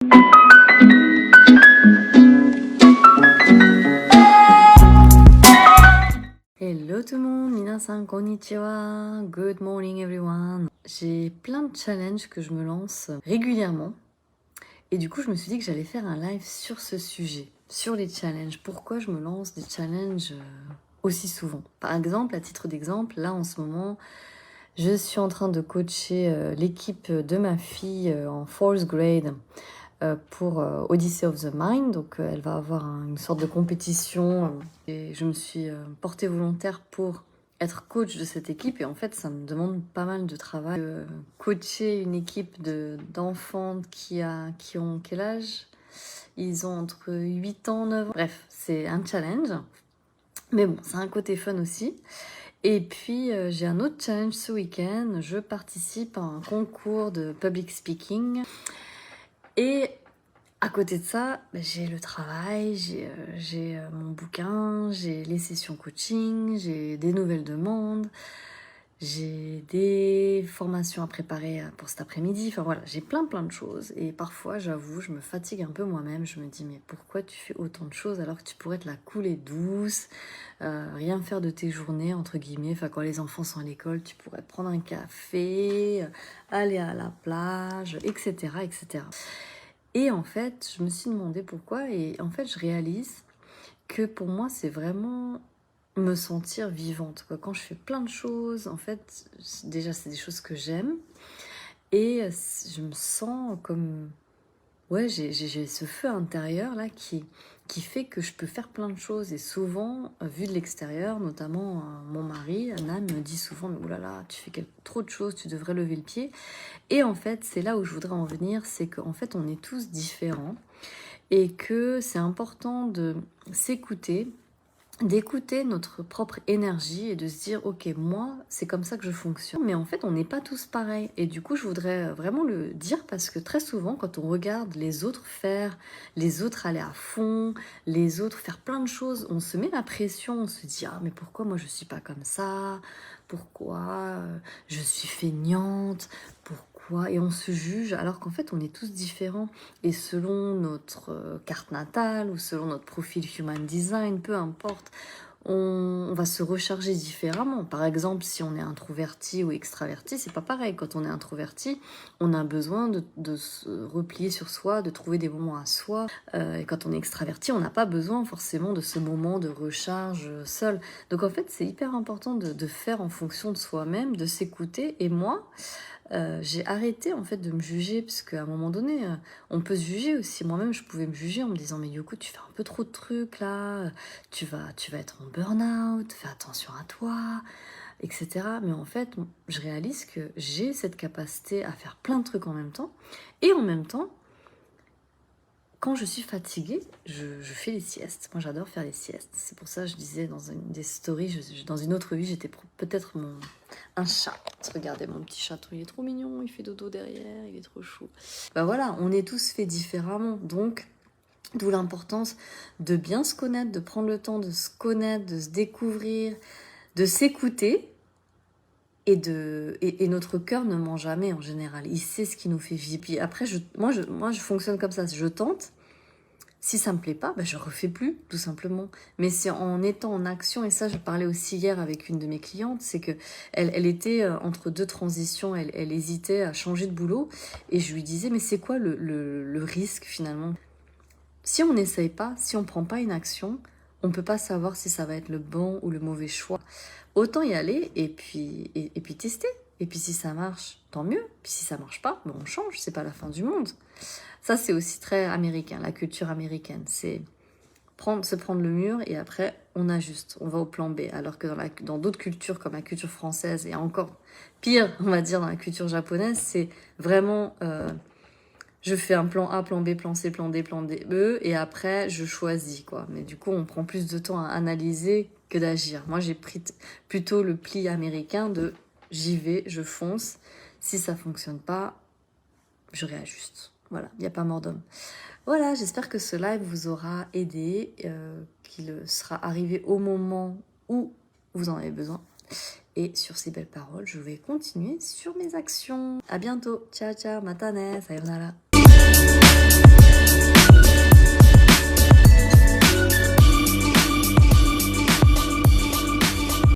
Hello tout le monde, minasan konnichiwa, good morning everyone. J'ai plein de challenges que je me lance régulièrement et du coup je me suis dit que j'allais faire un live sur ce sujet, sur les challenges. Pourquoi je me lance des challenges aussi souvent? Par exemple, à titre d'exemple, là en ce moment, je suis en train de coacher l'équipe de ma fille en 4th grade pour Odyssey of the Mind. Donc elle va avoir une sorte de compétition et je me suis portée volontaire pour être coach de cette équipe et en fait ça me demande pas mal de travail. Coacher une équipe d'enfants qui ont quel âge? Ils ont entre 8 ans, 9 ans. Bref, c'est un challenge. Mais bon, c'est un côté fun aussi. Et puis, j'ai un autre challenge ce week-end. Je participe à un concours de public speaking. Et à côté de ça, j'ai le travail, j'ai mon bouquin, j'ai les sessions coaching, j'ai des nouvelles demandes, j'ai des formations à préparer pour cet après-midi. Enfin voilà, j'ai plein de choses. Et parfois, j'avoue, je me fatigue un peu moi-même. Je me dis, mais pourquoi tu fais autant de choses alors que tu pourrais te la couler douce, rien faire de tes journées, entre guillemets. Enfin, quand les enfants sont à l'école, tu pourrais prendre un café, aller à la plage, etc., etc. Et en fait, je me suis demandé pourquoi, et en fait, je réalise que pour moi, c'est vraiment me sentir vivante, quoi. Quand je fais plein de choses, en fait, déjà, c'est des choses que j'aime, et je me sens comme... Ouais, j'ai ce feu intérieur, là, qui fait que je peux faire plein de choses. Et souvent, vu de l'extérieur, notamment mon mari, Anna, me dit souvent, mais oulala, tu fais trop de choses, tu devrais lever le pied. Et en fait, c'est là où je voudrais en venir, c'est qu'en fait, on est tous différents et que c'est important de s'écouter, d'écouter notre propre énergie et de se dire, ok, moi, c'est comme ça que je fonctionne. Mais en fait, on n'est pas tous pareils. Et du coup, je voudrais vraiment le dire parce que très souvent, quand on regarde les autres faire, les autres aller à fond, les autres faire plein de choses, on se met la pression, on se dit, ah, mais pourquoi moi je suis pas comme ça? Pourquoi je suis feignante? Pourquoi? Et on se juge alors qu'en fait, on est tous différents. Et selon notre carte natale ou selon notre profil Human Design, peu importe, on va se recharger différemment. Par exemple, si on est introverti ou extraverti, c'est pas pareil. Quand on est introverti, on a besoin de se replier sur soi, de trouver des moments à soi. Et quand on est extraverti, on n'a pas besoin forcément de ce moment de recharge seul. Donc en fait, c'est hyper important de faire en fonction de soi-même, de s'écouter. Et moi, j'ai arrêté en fait de me juger parce qu'à un moment donné on peut se juger aussi. Moi-même je pouvais me juger en me disant, mais Yoko, tu fais un peu trop de trucs là, tu vas être en burn-out, fais attention à toi, etc. Mais en fait je réalise que j'ai cette capacité à faire plein de trucs en même temps, et en même temps quand je suis fatiguée, je fais les siestes. Moi, j'adore faire les siestes. C'est pour ça que je disais dans une des stories, dans une autre vie, j'étais peut-être un chat. Regardez mon petit chaton, il est trop mignon, il fait dodo derrière, il est trop chou. Bah voilà, on est tous faits différemment. Donc, d'où l'importance de bien se connaître, de prendre le temps de se connaître, de se découvrir, de s'écouter. Et notre cœur ne ment jamais en général. Il sait ce qui nous fait vivre. Puis après, moi, je fonctionne comme ça. Je tente. Si ça me plaît pas, je refais plus, tout simplement. Mais c'est en étant en action, et ça, je parlais aussi hier avec une de mes clientes, c'est que elle était entre deux transitions. Elle hésitait à changer de boulot. Et je lui disais, mais c'est quoi le risque finalement? Si on n'essaye pas, si on prend pas une action, on peut pas savoir si ça va être le bon ou le mauvais choix. Autant y aller et puis tester. Et puis si ça marche, tant mieux. Puis si ça marche pas, on change, c'est pas la fin du monde. Ça, c'est aussi très américain, la culture américaine. C'est se prendre le mur et après, on ajuste, on va au plan B. Alors que dans d'autres cultures, comme la culture française, et encore pire, on va dire, dans la culture japonaise, c'est vraiment... je fais un plan A, plan B, plan C, plan D, plan D, E, et après, je choisis, quoi. Mais du coup, on prend plus de temps à analyser que d'agir. Moi, j'ai pris plutôt le pli américain de j'y vais, je fonce. Si ça fonctionne pas, je réajuste. Voilà, il n'y a pas mort d'homme. Voilà, j'espère que ce live vous aura aidé, qu'il sera arrivé au moment où vous en avez besoin. Et sur ces belles paroles, je vais continuer sur mes actions. À bientôt. Ciao, ciao, matane, sayonara.